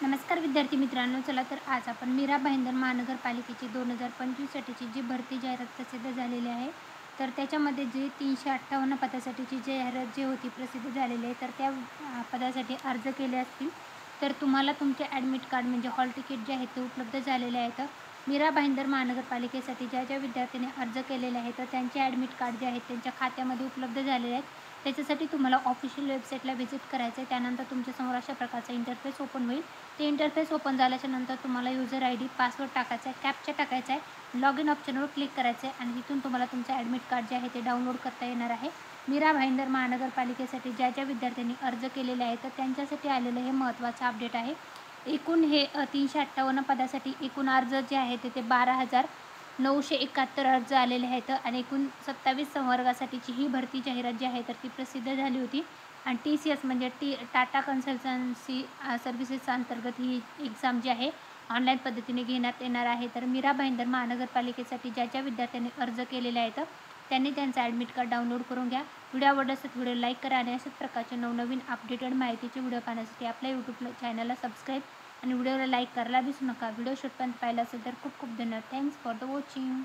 नमस्कार विद्यार्थी मित्रांनो, चला तर आज आपण मीरा भाईंदर महानगरपालिकेची 2025साठीची जी भरती जाहिरात प्रसिद्ध झालेली आहे, तर त्याच्यामध्ये जे 358 पदासाठीची जाहिरात जी होती प्रसिद्ध झालेली आहे, तर त्या पदासाठी अर्ज केले असतील तर तुम्हाला तुमचे ॲडमिट कार्ड म्हणजे हॉल तिकीट जे आहेत ते उपलब्ध झालेले आहेत. मीरा भाईंदर महानगरपालिकेसाठी ज्या विद्यार्थ्यांनी अर्ज केलेले आहे तर त्यांचे ॲडमिट कार्ड जे आहेत त्यांच्या खात्यामध्ये उपलब्ध झालेले आहेत. त्याच्यासाठी तुम्हाला ऑफिशियल वेबसाईटला व्हिजिट करायचं आहे. त्यानंतर तुमच्यासमोर अशा प्रकारचा इंटरफेस ओपन होईल. ते इंटरफेस ओपन झाल्याच्या नंतर तुम्हाला युजर आय डी, पासवर्ड टाकायचा आहे, कॅप्चा टाकायचा आहे, लॉग इन ऑप्शनवर क्लिक करायचं आहे आणि तिथून तुम्हाला तुमचं ॲडमिट कार्ड जे आहे ते डाउनलोड करता येणार आहे. मीरा भाईंदर महानगरपालिकेसाठी ज्या विद्यार्थ्यांनी अर्ज केलेले आहे तर त्यांच्यासाठी आलेलं हे महत्त्वाचं अपडेट आहे. एकूण हे 358 पदासाठी एकूण अर्ज जे आहे ते 12,971 अर्ज आलेले आहेत आणि एकूण 27 संवर्गासाठीची ही भरती जाहिरात जी आहे तर ती प्रसिद्ध झाली होती. आणि TCS म्हणजे टाटा कन्सल्टन्सी सर्व्हिसेसच्या अंतर्गत ही एक्झाम जी आहे ऑनलाईन पद्धतीने घेण्यात येणार आहे. तर मीरा भाईंदर महानगरपालिकेसाठी ज्या विद्यार्थ्यांनी अर्ज केलेले आहेत त्यांनी त्यांचं ॲडमिट कार्ड डाउनलोड करून घ्या. व्हिडिओ आवडला असेल व्हिडिओ लाईक करा आणि अशाच प्रकारचे नवनवीन अपडेटेड माहितीचे व्हिडिओ पाहण्यासाठी आपल्या यूट्यूब चॅनलला सबस्क्राईब आणि व्हिडिओला लाईक करायला विसरू नका. व्हिडिओ शेवटपर्यंत पाहिला असेल तर खूप खूप धन्यवाद. Thanks for the watching.